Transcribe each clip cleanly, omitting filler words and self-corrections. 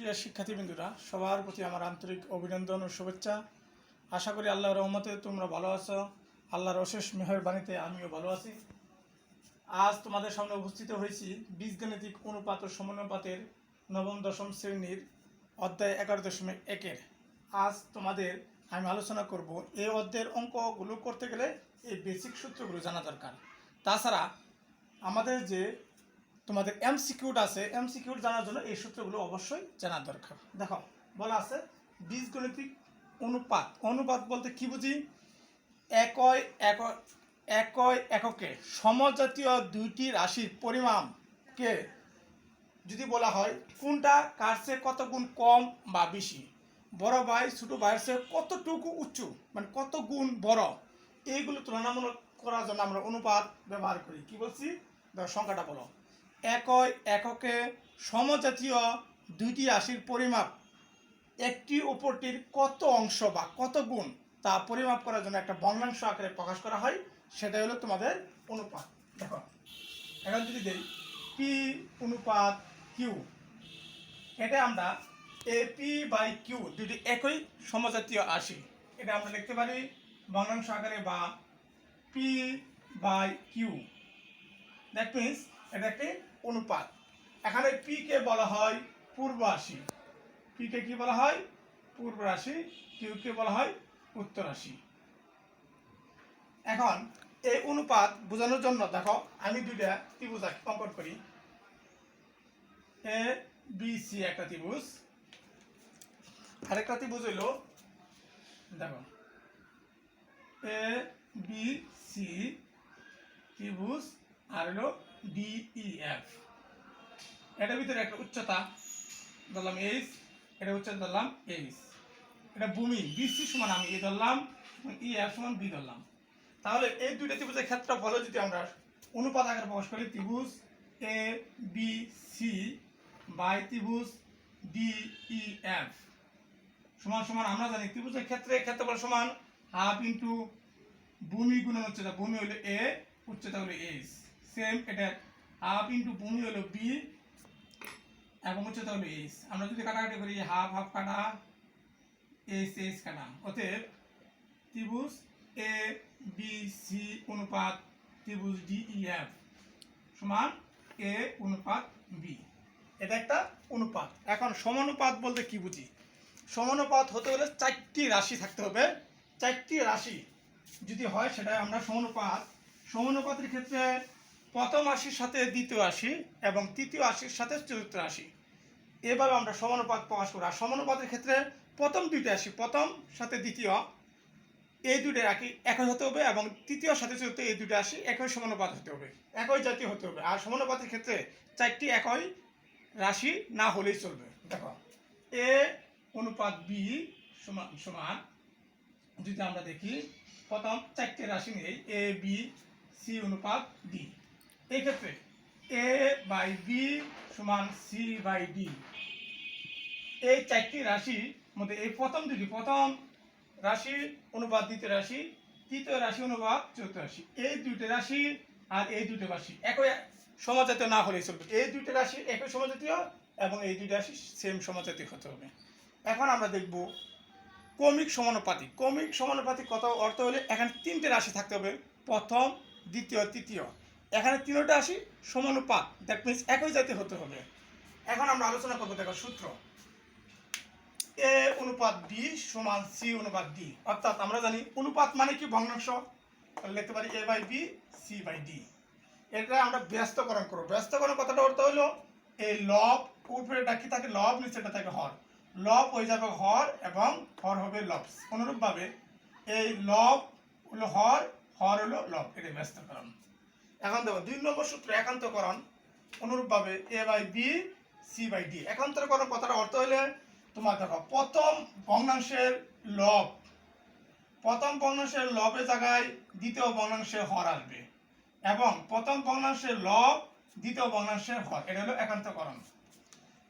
প্রিয় শিক্ষার্থীবৃন্দুরা, সবার প্রতি আমার আন্তরিক অভিনন্দন ও শুভেচ্ছা। আশা করি আল্লাহর রহমতে তোমরা ভালো আছো। আল্লাহর অশেষ মেহেরবানিতে আমিও ভালো আছি। আজ তোমাদের সামনে উপস্থিত হয়েছি বীজগাণিতিক অনুপাত ও সমানুপাতের নবম দশম শ্রেণীর অধ্যায় 11.1-এর। আজ তোমাদের আমি আলোচনা করব এই অধ্যায়ের অঙ্কগুলো করতে গেলে এই বেসিক সূত্রগুলো জানা দরকার। তাছাড়া আমাদের যে তোমাদের এমসিকিউড আছে, এমসিকিউড জানার জন্য এই সূত্রগুলো অবশ্যই জানা দরকার। দেখো, বলা আছে বীজগণিতিক অনুপাত। অনুপাত বলতে কি বুঝি? একই এককে সমজাতীয় দুইটি রাশির পরিমাণকে যদি বলা হয় কোনটা কার চেয়ে কত গুণ কম বা বেশি, বড় ভাই ছোট ভাইয়ের চেয়ে কতটুকু উঁচু, মানে কত গুণ বড়, এইগুলো তুলনামূলক করার জন্য আমরা অনুপাত ব্যবহার করি। কি বলছি? দেখো, সংখ্যাটা বলো। একই এককে সমজাতীয় দুইটি রাশির পরিমাপ একটি অপরটির কত অংশ বা কত গুণ তা পরিমাপ করার জন্য একটা ভগ্নাংশ আকারে প্রকাশ করা হয়, সেটাই হলো তোমাদের অনুপাত। দেখো, এখন যদি দেই পি অনুপাত কিউ, এটা আমরা এপি বাই কিউ দুটি একই সমজাতীয় রাশি, এটা আমরা লিখতে পারি ভগ্নাংশ আকারে বা P by Q. That means এটা একটি অনুপাত। এখানে পি কে বলা হয় পূর্ব রাশি, পি কে কি বলা হয়? পূর্ব রাশি। কিউ কে বলা হয় উত্তর রাশি। এখন এই অনুপাত বোঝানোর জন্য দেখো আমি দুইটা ত্রিভুজ অঙ্কন করি। এ বি সি একটা ত্রিভুজ, আরেকটা ত্রিভুজ হইল, দেখো এ বি সি ত্রিভুজ, আর হলো ডিইএফ। এটার ভিতরে একটা উচ্চতা ধরলাম এইচ, এটা উচ্চতা ধরলাম এইচ, এটা ভূমি বিসি সমান আমি এ ধরলাম, ইএফ সমান বি ধরলাম। তাহলে এই দুইটা ত্রিভুজের ক্ষেত্রফল যদি আমরা অনুপাত আকারে প্রকাশ করি, ত্রিভুজ এ বি সি বাই ত্রিভুজ ডিইএফ সমান সমান আমরা জানি ত্রিভুজের ক্ষেত্রে ক্ষেত্রফল সমান হাফ ইন্টু ভূমি গুণন উচ্চতা। ভূমি হলো এ, উচ্চতা হলো এইচ। সেম এটা হাফ ইন্টু ভূমি হলো বি এবং উচ্চতা হলো এইচ। আমরা যদি কাটাকাটি করি হাফ হাফ কাটা, এইচ এইচ কাটা, অতএব ত্রিভুজ এ বি সি অনুপাত ত্রিভুজ ডিইএফ সমান এ অনুপাত বি। এটা একটা অনুপাত। এখন সমানুপাত বলতে কি বুঝি? সমানুপাত হতে হলে চারটি রাশি থাকতে হবে। চারটি রাশি যদি হয় সেটা আমরা সমানুপাত। সমানুপাতের ক্ষেত্রে প্রথম রাশির সাথে দ্বিতীয় রাশি এবং তৃতীয় রাশির সাথে চতুর্থ রাশি, এভাবে আমরা সমানুপাত প্রকাশ করি। আর সমানুপাতের ক্ষেত্রে প্রথম দুইটা রাশি, প্রথম সাথে দ্বিতীয় এই দুইটা রাশি একই হতে হবে এবং তৃতীয় সাথে চতুর্থ এই দুইটা রাশি একই সমানুপাত হতে হবে, একই জাতীয় হতে হবে। আর সমানুপাতের ক্ষেত্রে চারটি একই রাশি না হলেই চলবে। দেখো, এ অনুপাত বি সমান সমান যদি আমরা দেখি প্রথম চারটি রাশি নেই, এ বি সি অনুপাত ডি। এই ক্ষেত্রে এ বাই বি সমান সি বাই ডি। এই চারটি রাশির মধ্যে এই প্রথম দুটি, প্রথম রাশি অনুপাত দ্বিতীয় রাশি, তৃতীয় রাশি অনুপাত চতুর্থ রাশি, এই দুইটা রাশি আর এই দুইটা রাশি একই সমজাতীয় না হলেই চলবে। এই দুইটা রাশি একই সমজাতীয় এবং এই দুইটা রাশি সেম সমজাতীয় হতে হবে। এখন আমরা দেখব ক্রমিক সমানুপাতিক। ক্রমিক সমানুপাতিক কত অর্থ হলে এখানে তিনটে রাশি থাকতে হবে, প্রথম দ্বিতীয় তৃতীয়। এখানে তিনটা রাশি সমানুপাত, দ্যাট মিনস একই জাতীয় হতে হবে। এখন আমরা আলোচনা করবো। দেখো সূত্র, এ অনুপাত বি সমান সি অনুপাত ডি। অর্থাৎ আমরা জানি অনুপাত মানে কি? ভগ্নাংশ। লিখতে পারি A by B C by D. এটা আমরা ব্যস্তকরণ করবো। ব্যস্তকরণ কথাটা অর্থ হলো এই লব উপরেটা কি থাকে লব, নিচেটা থাকে হর। লব হয়ে যাবে হর এবং হর হবে লব। অনুরূপভাবে এই লব হলো হর, হর হলো লব। এটা ব্যস্তকরণ। এখন দেখো 2 নম্বর সূত্র একান্তকরণ। অনুরূপভাবে A by B C by D. একান্তকরণ কথাটা অর্থ হলে তোমার দেখো প্রথম ভগ্নাংশের লব, প্রথম ভগ্নাংশের লবের জায়গায় দ্বিতীয় ভগ্নাংশের হর আসবে এবং প্রথম ভগ্নাংশের লব দ্বিতীয় ভগ্নাংশের হর। এটা হলো একান্তকরণ।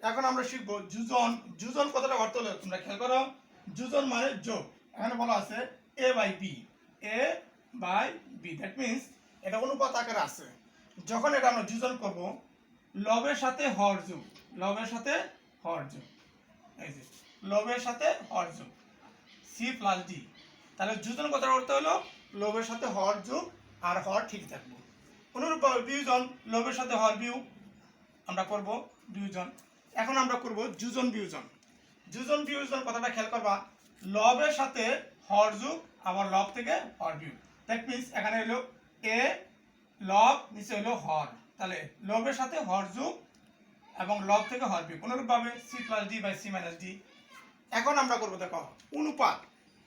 এখন আমরা শিখবো যোজন। যোজন কথাটা অর্থ হলো তোমরা খেয়াল করো, যোজন মানে যোগ। এখানে বলা আছে A by B, A by B, that means এটা অনুপাত আকারে আছে। যখন এটা আমরা যোজন করব, লবের সাথে হর যোগ, লবের সাথে হর যোগ। এই যে লবের সাথে হর যোগ সি প্লাস ডি। তাহলে যোজন কথা করতে হলো লবের সাথে হর যোগ আর হর ঠিক থাকবো। অনুরূপভাবে বিয়োজন, লবের সাথে হর বিয়োগ আমরা করব বিয়োজন। এখন আমরা করব যোজন বিয়োজন। যোজন বিয়োজন কথাটা খেয়াল করবা, লবের সাথে হর যোগ আবার লব থেকে হর বিয়োগ। দ্যাট মিনস এখানে হলো এ লব, নিচে হলো হর, তাহলে লবের সাথে হর যোগ এবং লব থেকে হর বিয়োগ। অনুরূপভাবে C plus D by C minus D. এখন আমরা করবো দেখো অনুপাত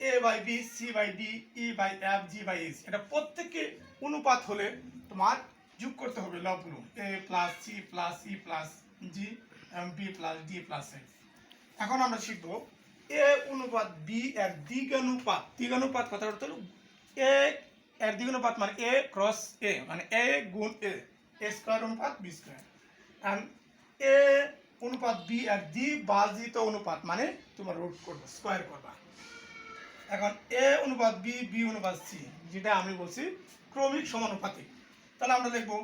A by B, C by D, E by F, G by H. এটা প্রত্যেককে অনুপাত হলে তোমার যোগ করতে হবে লবগুলো, A plus C plus E plus G এবং B plus D plus F. এখন আমরা শিখবো এ অনুপাত বি এর দ্বিগুণানুপাত। দ্বিগুণানুপাত কথা বলতে হলো এ এর দ্বিগুণানুপাত মানে এ ক্রস এ, মানে এ গুণ এ, এ স্কয়ার অনুপাত বি স্কয়ার। এন্ড এ অনুপাত বি এর দ্বিভাজিত অনুপাত মানে তোমার রুট করবে, স্কয়ার করবা। এখন এ অনুপাত বি, বি অনুপাত সি, যেটা আমি বলছি ক্রমিক সমানুপাতিক। তাহলে আমরা লিখবো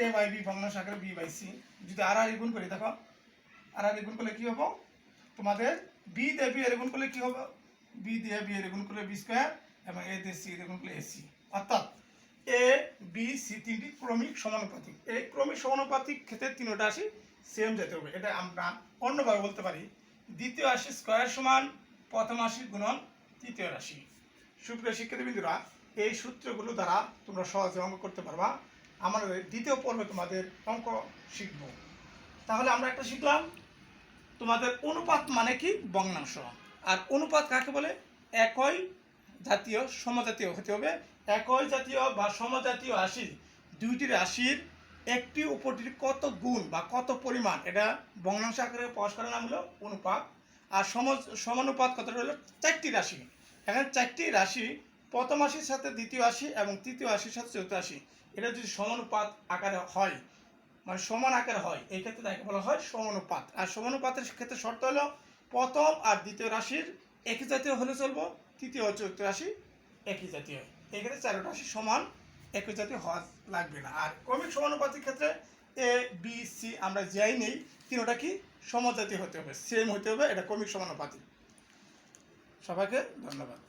এ বাই বি ভগ্নাংশ আকারে বি বাই সি। যদি আর আর গুণ করি, দেখো আর আর গুণ করলে কি হবে, তোমাদের বি দিয়ে বি এর গুণ করলে কি হবে, বি দিয়ে বি এর গুণ করলে বি স্কয়ার এবং এ দিয়ে সি এর গুণ করলে এসি। অর্থাৎ এ বি সি তিনটি ক্রমিক সমানুপাতিক। এই ক্রমিক সমানুপাতিক ক্ষেত্রে তিনটা রাশি সেম যেতে হবে। এটা আমরা অন্যভাবে বলতে পারি দ্বিতীয় রাশি স্কয়ার সমান প্রথম রাশি গুণন তৃতীয় রাশি। সুপ্রিয় শিক্ষার্থীবৃন্দরা, এই সূত্রগুলো দ্বারা তোমরা সহজে অঙ্ক করতে পারবা। আমাদের দ্বিতীয় পর্বে তোমাদের অঙ্ক শিখব। তাহলে আমরা একটা শিখলাম তোমাদের অনুপাত মানে কি ভগ্নাংশ। আর অনুপাত কাকে বলে, একই জাতীয় সমজাতীয় হতে হবে। একই জাতীয় বা সমজাতীয় রাশি, দুইটি রাশির একটি অপরটির কত গুণ বা কত পরিমাণ, এটা ভগ্নাংশ আকারে প্রকাশ করার নাম হলো অনুপাত। আর সমানুপাত কথাটা হলো চারটি রাশি। এখানে চারটি রাশি, প্রথম রাশির সাথে দ্বিতীয় রাশি এবং তৃতীয় রাশির সাথে চতুর্থ রাশি, এটা যদি সমানুপাত আকারে হয় মানে সমান আকারে হয়, এই ক্ষেত্রে তাকে বলা হয় সমানুপাত। আর সমানুপাতের ক্ষেত্রে শর্ত হলো প্রথম আর দ্বিতীয় রাশির একই জাতীয় হলে চলবো, তৃতীয় ও চতুর্থ রাশি একই জাতীয়। এই ক্ষেত্রে চারটি রাশি সমান একই জাতীয় হওয়া লাগবে না। আর ক্রমিক সমানুপাতির ক্ষেত্রে এ বি সি আমরা যাই নেই, তিনটা কি সমজাতীয় হতে হবে, সেম হতে হবে, এটা ক্রমিক সমানুপাতিক। সবাইকে ধন্যবাদ।